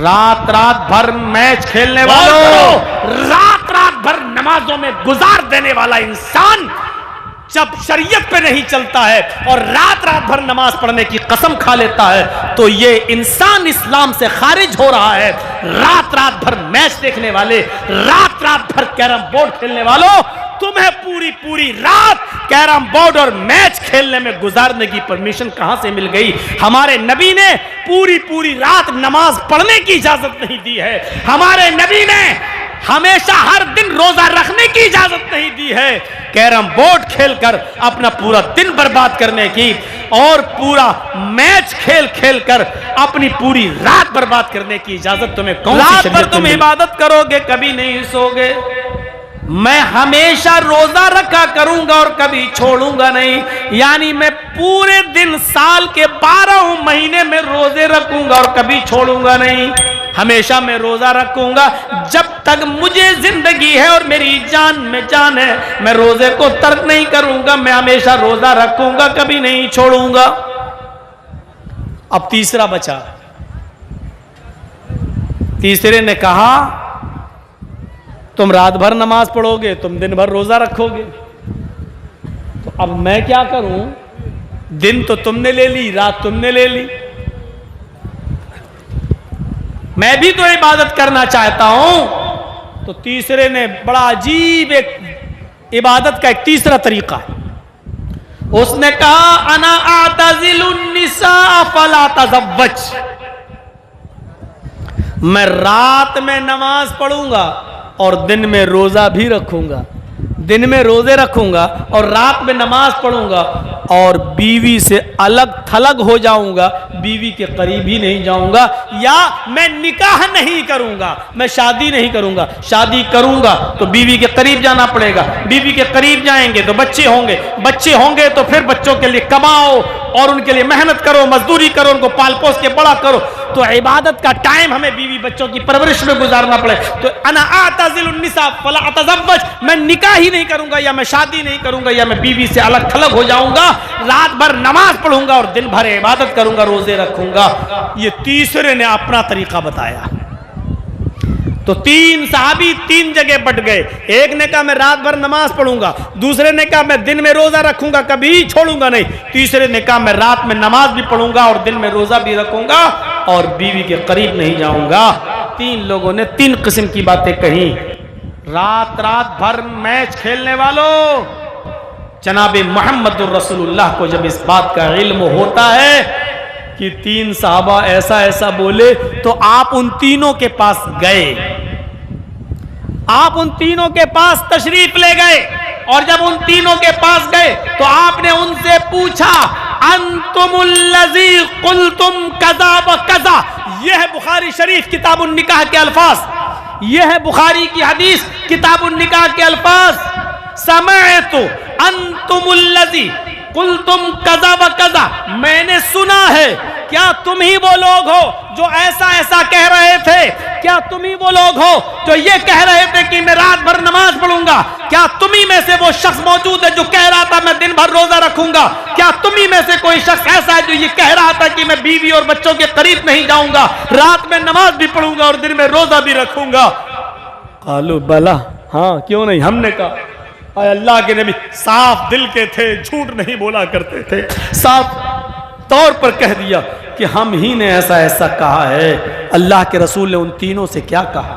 रात रात भर मैच खेलने वालों, रात रात भर नमाजों में गुजार देने वाला इंसान जब शरीयत पे नहीं चलता है और रात रात भर नमाज पढ़ने की कसम खा लेता है तो ये इंसान इस्लाम से खारिज हो रहा है। रात रात भर मैच देखने वाले, रात रात भर कैरम बोर्ड खेलने वालों, तुम्हें पूरी पूरी रात कैरम बोर्ड और मैच खेलने में गुजारने की परमिशन कहां से मिल गई? हमारे नबी ने पूरी पूरी रात नमाज पढ़ने की इजाजत नहीं दी है। हमारे नबी ने हमेशा हर दिन रोजा रखने की इजाजत नहीं दी है। कैरम बोर्ड खेलकर अपना पूरा दिन बर्बाद करने की और पूरा मैच खेल खेल कर अपनी पूरी रात बर्बाद करने की इजाजत तुम्हें कौन सी शरीयत में? रात भर तुम इबादत करोगे, कभी नहीं सोगे। मैं हमेशा रोजा रखा करूंगा और कभी छोड़ूंगा नहीं, यानी मैं पूरे दिन साल के 12 महीने में रोजे रखूंगा और कभी छोड़ूंगा नहीं। हमेशा मैं रोजा रखूंगा जब तक मुझे जिंदगी है और मेरी जान में जान है। मैं रोजे को तर्क नहीं करूंगा, मैं हमेशा रोजा रखूंगा, कभी नहीं छोड़ूंगा। अब तीसरा बचा। तीसरे ने कहा तुम रात भर नमाज पढ़ोगे, तुम दिन भर रोजा रखोगे, तो अब मैं क्या करूं? दिन तो तुमने ले ली, रात तुमने ले ली, मैं भी तो इबादत करना चाहता हूं। तो तीसरे ने बड़ा अजीब एक इबादत का एक तीसरा तरीका, उसने कहा अना आतज़िलुन निसा फला तज़व्वज, मैं रात में नमाज पढ़ूंगा और दिन में रोजा भी रखूंगा, दिन में रोजे रखूंगा और रात में नमाज पढ़ूंगा और बीवी से अलग थलग हो जाऊंगा, बीवी के करीब ही नहीं जाऊंगा। या मैं निकाह नहीं करूंगा, मैं शादी नहीं करूंगा, शादी करूंगा तो बीवी के करीब जाना पड़ेगा, बीवी के करीब जाएंगे तो बच्चे होंगे, बच्चे होंगे तो फिर बच्चों के लिए कमाओ और उनके लिए मेहनत करो, मजदूरी करो, उनको पाल पोस के बड़ा करो। तो इबादत का टाइम हमें बीवी बच्चों की परवरिश में गुजारना पड़े। तो अना आतज़िलुन निसा फला अतज़व्वज, मैं निकाह ही नहीं करूंगा या मैं शादी नहीं करूंगा या मैं बीवी से अलग थलग हो जाऊंगा, रात भर नमाज पढ़ूंगा और दिन भर इबादत करूंगा, रोजे रखूंगा। ये तीसरे ने अपना तरीका बताया। तो तीन सहाबी तीन जगह बट गए। एक ने कहा मैं रात भर नमाज पढ़ूंगा, दूसरे ने कहा मैं दिन में रोजा रखूंगा, कभी छोड़ूंगा नहीं, तीसरे ने कहा मैं रात में नमाज भी पढ़ूंगा और दिन में रोजा भी रखूंगा और बीवी के करीब नहीं जाऊंगा। तीन लोगों ने तीन किस्म की बातें कही। रात रात भर मैच खेलने वालों, जनाब मुहम्मदुर रसूलुल्लाह को जब इस बात का इल्म होता है कि तीन साहबा ऐसा ऐसा बोले, तो आप उन तीनों के पास गए, आप उन तीनों के पास तशरीफ ले गए और जब उन तीनों के पास गए तो आपने उनसे पूछा अंतुमुल्लज़ी कुल्तुम कज़ा व कज़ा। यह है बुखारी शरीफ किताबुन निकाह के अल्फाज, यह है बुखारी की हदीस किताबुन निकाह के अल्फाज। समअतु अंतुमुल्लज़ी कुल्तुम कज़ा व कज़ा, मैंने सुना है, क्या तुम ही वो लोग हो जो ऐसा ऐसा कह रहे थे? क्या तुम ही वो लोग हो जो ये कह रहे थे कि मैं रात भर नमाज पढ़ूंगा? क्या तुम ही में से वो शख्स मौजूद है जो कह रहा था मैं दिन भर रोजा रखूंगा? क्या तुम ही में से कोई शख्स ऐसा है जो ये कह रहा था कि मैं बीवी और बच्चों के करीब नहीं जाऊंगा, रात में नमाज भी पढ़ूंगा और दिन में रोजा भी रखूंगा? कालू बला, हाँ क्यों नहीं, हमने कहा अल्लाह के नबी साफ दिल के थे, झूठ नहीं बोला करते थे, साफ तौर पर कह दिया कि हम ही ने ऐसा ऐसा कहा है। अल्लाह के रसूल ने उन तीनों से क्या कहा?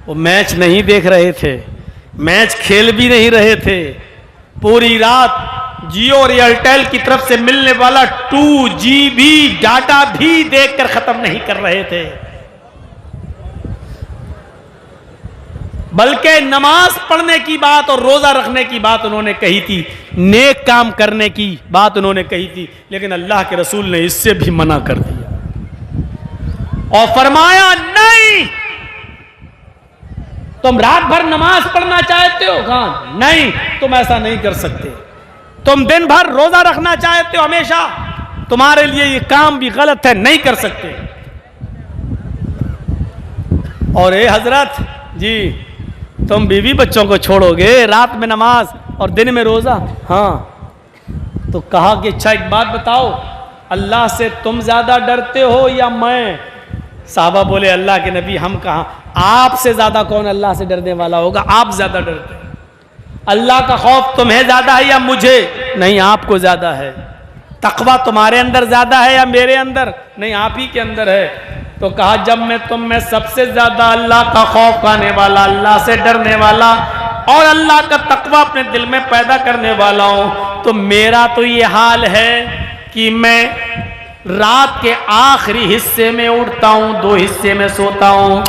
वो मैच नहीं देख रहे थे, मैच खेल भी नहीं रहे थे, पूरी रात जियो और एयरटेल की तरफ से मिलने वाला 2GB डाटा भी देखकर खत्म नहीं कर रहे थे, बल्कि नमाज पढ़ने की बात और रोजा रखने की बात उन्होंने कही थी, नेक काम करने की बात उन्होंने कही थी, लेकिन अल्लाह के रसूल ने इससे भी मना कर दिया और फरमाया नहीं, तुम रात भर नमाज पढ़ना चाहते हो, कहां नहीं, तुम ऐसा नहीं कर सकते। तुम दिन भर रोजा रखना चाहते हो हमेशा, तुम्हारे लिए ये काम भी गलत है, नहीं कर सकते। और ए हजरत जी, तुम बीवी बच्चों को छोड़ोगे, रात में नमाज और दिन में रोजा? हाँ। तो कहा कि अच्छा एक बात बताओ, अल्लाह से तुम ज्यादा डरते हो या मैं? साहबा बोले अल्लाह के नबी हम कहाँ, आपसे ज्यादा कौन अल्लाह से डरने वाला होगा, आप ज्यादा डरते हैं। अल्लाह का खौफ तुम्हें ज्यादा है या मुझे? नहीं, आपको ज्यादा है। तकवा तुम्हारे अंदर ज्यादा है या मेरे अंदर? नहीं, आप ही के अंदर है। तो कहा जब मैं तुम में सबसे ज्यादा अल्लाह का खौफ खाने वाला, अल्लाह से डरने वाला और अल्लाह का तकवा अपने दिल में पैदा करने वाला हूं, तो मेरा तो ये हाल है कि मैं रात के आखिरी हिस्से में उठता हूं, 2 हिस्से में सोता हूं।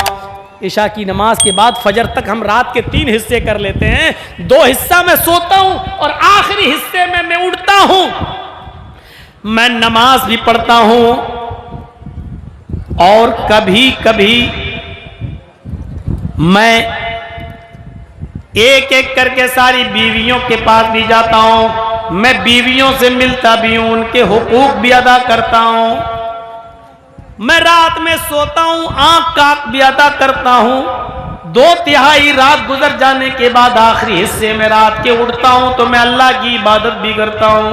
इशा की नमाज के बाद फजर तक हम रात के 3 हिस्से कर लेते हैं। 2 हिस्सा में सोता हूं और आखिरी हिस्से में मैं उठता हूं। मैं नमाज भी पढ़ता हूं और कभी कभी मैं एक एक करके सारी बीवियों के पास भी जाता हूं। मैं बीवियों से मिलता भी हूं, उनके हुकूक भी अदा करता हूं। मैं रात में सोता हूं, आंख काक भी अदा करता हूं। 2/3 रात गुजर जाने के बाद आखिरी हिस्से में रात के उठता हूं तो मैं अल्लाह की इबादत भी करता हूं।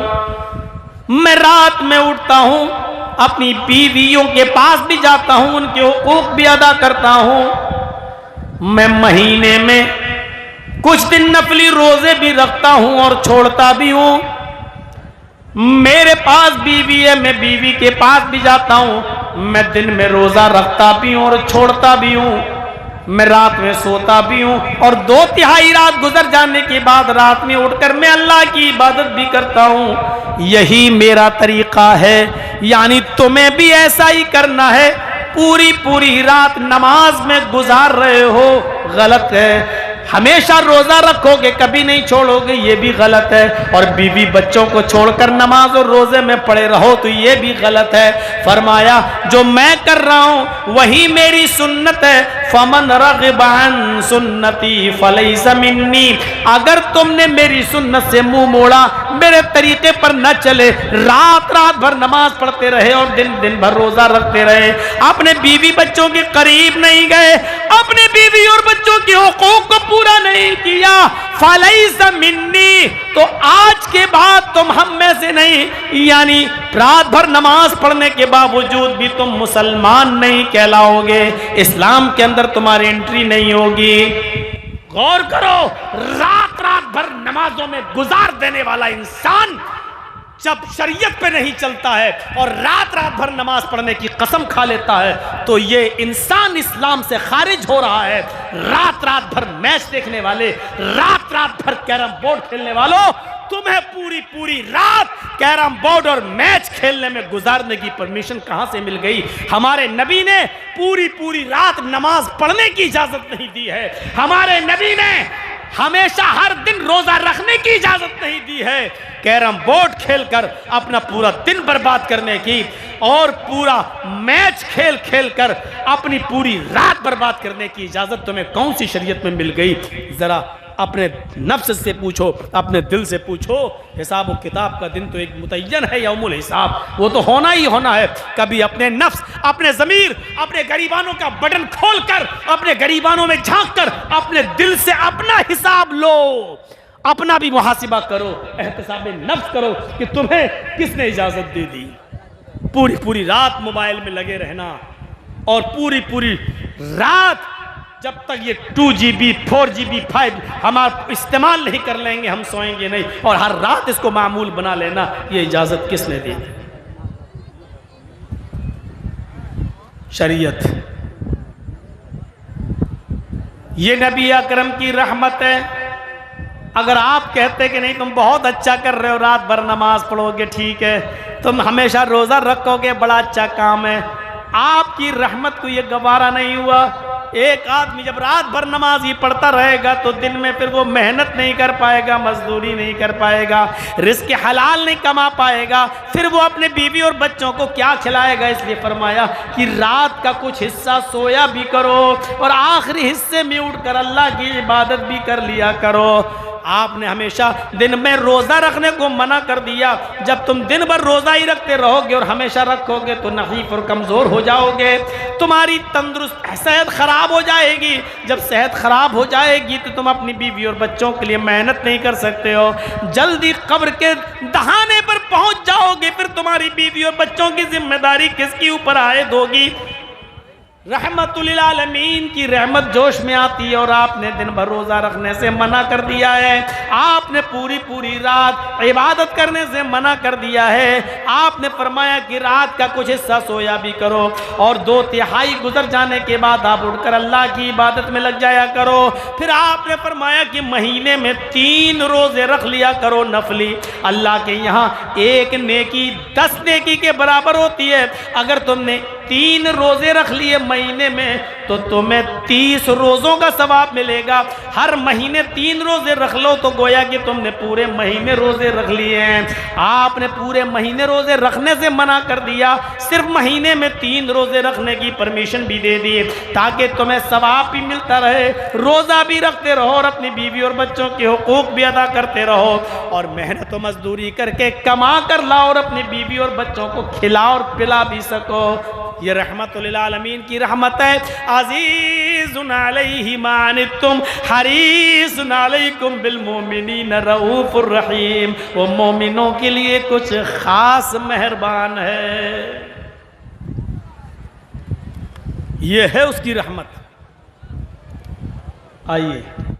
मैं रात में उठता हूं, अपनी बीवियों के पास भी जाता हूं, उनके हुकूक भी अदा करता हूं। मैं महीने में कुछ दिन नफली रोजे भी रखता हूं और छोड़ता भी हूं। मेरे पास बीवी है, मैं बीवी के पास भी जाता हूं। मैं दिन में रोजा रखता भी हूं और छोड़ता भी हूं। मैं रात में सोता भी हूं और 2/3 रात गुजर जाने के बाद रात में उठकर मैं अल्लाह की इबादत भी करता हूं। यही मेरा तरीका है। यानी तुम्हें भी ऐसा ही करना है। पूरी पूरी रात नमाज में गुजार रहे हो, गलत है। हमेशा रोजा रखोगे, कभी नहीं छोड़ोगे, ये भी गलत है। और बीवी बच्चों को छोड़कर नमाज और रोजे में पड़े रहो तो ये भी गलत है। फरमाया जो मैं कर रहा हूं वही मेरी सुन्नत है। फमन रग़िब अन सुन्नती फलैसा मिन्नी। अगर तुमने मेरी सुन्नत से मुंह मोड़ा, मेरे तरीके पर न चले, रात रात भर नमाज पढ़ते रहे और दिन दिन भर रोजा रखते रहे, अपने बीवी बच्चों के करीब नहीं गए, अपने बीवी और बच्चों के हुकूक को पूरा नहीं किया, फलैसा मिन्नी, तो आज के बाद तुम हम में से नहीं। यानी रात भर नमाज पढ़ने के बावजूद भी तुम मुसलमान नहीं कहलाओगे, इस्लाम के अंदर तुम्हारी एंट्री नहीं होगी। गौर करो, रात रात भर नमाजों में गुजार देने वाला इंसान जब शरीयत पे नहीं चलता है और रात रात भर नमाज पढ़ने की कसम खा लेता है तो ये इंसान इस्लाम से खारिज हो रहा है। रात रात भर मैच देखने वाले, रात रात भर कैरम बोर्ड खेलने वालों, तुम्हें पूरी पूरी रात कैरम बोर्ड और मैच खेलने में गुजारने की परमिशन कहां से मिल गई? हमारे नबी ने पूरी पूरी रात नमाज पढ़ने की इजाजत नहीं दी है। हमारे नबी ने हमेशा हर दिन रोजा रखने की इजाजत नहीं दी है। कैरम बोर्ड खेलकर अपना पूरा दिन बर्बाद करने की और पूरा मैच खेल खेल कर अपनी पूरी रात बर्बाद करने की इजाजत तुम्हें कौन सी शरीयत में मिल गई? जरा अपने नफ्स से पूछो, अपने दिल से पूछो। हिसाब व किताब का दिन तो एक मुतय्यन है, यौमुल हिसाब, वो तो होना ही होना है। कभी अपने नफ्स, अपने ज़मीर, अपने गरीबानों का बटन खोलकर, अपने गरीबानों में झांक कर अपने दिल से अपना हिसाब लो, अपना भी मुहासिबा करो, एहतिसाब नफ्स करो कि तुम्हें किसने इजाजत दे दी। पूरी पूरी रात मोबाइल में लगे रहना और पूरी पूरी रात जब तक ये 2GB 4GB 5 हम इस्तेमाल नहीं कर लेंगे हम सोएंगे नहीं, और हर रात इसको मामूल बना लेना, ये इजाजत किसने दी? शरीयत। ये नबी अकरम की रहमत है। अगर आप कहते कि नहीं तुम बहुत अच्छा कर रहे हो, रात भर नमाज पढ़ोगे, ठीक है, तुम हमेशा रोजा रखोगे, बड़ा अच्छा काम है, आपकी रहमत को ये गवारा नहीं हुआ। एक आदमी जब रात भर नमाज ही पढ़ता रहेगा तो दिन में फिर वो मेहनत नहीं कर पाएगा, मजदूरी नहीं कर पाएगा, रिस्क हलाल नहीं कमा पाएगा, फिर वो अपने बीवी और बच्चों को क्या खिलाएगा? इसलिए फरमाया कि रात का कुछ हिस्सा सोया भी करो और आखिरी हिस्से में उठकर अल्लाह की इबादत भी कर लिया करो। आपने हमेशा दिन में रोजा रखने को मना कर दिया। जब तुम दिन भर रोजा ही रखते रहोगे और हमेशा रखोगे तो नहीफ और कमजोर हो जाओगे, तुम्हारी तंदुरुस्त सेहत खराब हो जाएगी। जब सेहत खराब हो जाएगी तो तुम अपनी बीवी और बच्चों के लिए मेहनत नहीं कर सकते हो, जल्दी कब्र के दहाने पर पहुंच जाओगे, फिर तुम्हारी बीवी और बच्चों की जिम्मेदारी किसके ऊपर आयद होगी? रहमतुल लिल आलमीन की रहमत जोश में आती है और आपने दिन भर रोज़ा रखने से मना कर दिया है, आपने पूरी पूरी रात इबादत करने से मना कर दिया है। आपने फरमाया कि रात का कुछ हिस्सा सोया भी करो और 2/3 गुजर जाने के बाद आप उठकर अल्लाह की इबादत में लग जाया करो। फिर आपने फरमाया कि महीने में 3 रोज़े रख लिया करो नफली, अल्लाह के यहाँ एक नेकी 10 नेकी के बराबर होती है। अगर तुमने 3 रोज़े रख लिए महीने में तो तुम्हें 30 रोज़ों का सवाब मिलेगा। हर महीने 3 रोज़े रख लो तो गोया कि तुमने पूरे महीने रोज़े रख लिए हैं। आपने पूरे महीने रोज़े रखने से मना कर दिया, सिर्फ महीने में 3 रोज़े रखने की परमिशन भी दे दी ताकि तुम्हें सवाब भी मिलता रहे, रोज़ा भी रखते रहो और अपनी बीवी और बच्चों के हुकूक भी अदा करते रहो और मेहनत व मजदूरी करके कमा कर लाओ और अपनी बीवी और बच्चों को खिला और पिला भी सको। ये रहमतुल लिल आलमीन की रहमत है। अज़ीज़ुन अलैहि मा अनित्तुम हरीसुन अलैकुम बिल मोमिनीन रऊफ़ुर रहीम। वो मोमिनों के लिए कुछ खास मेहरबान है। ये है उसकी रहमत। आइए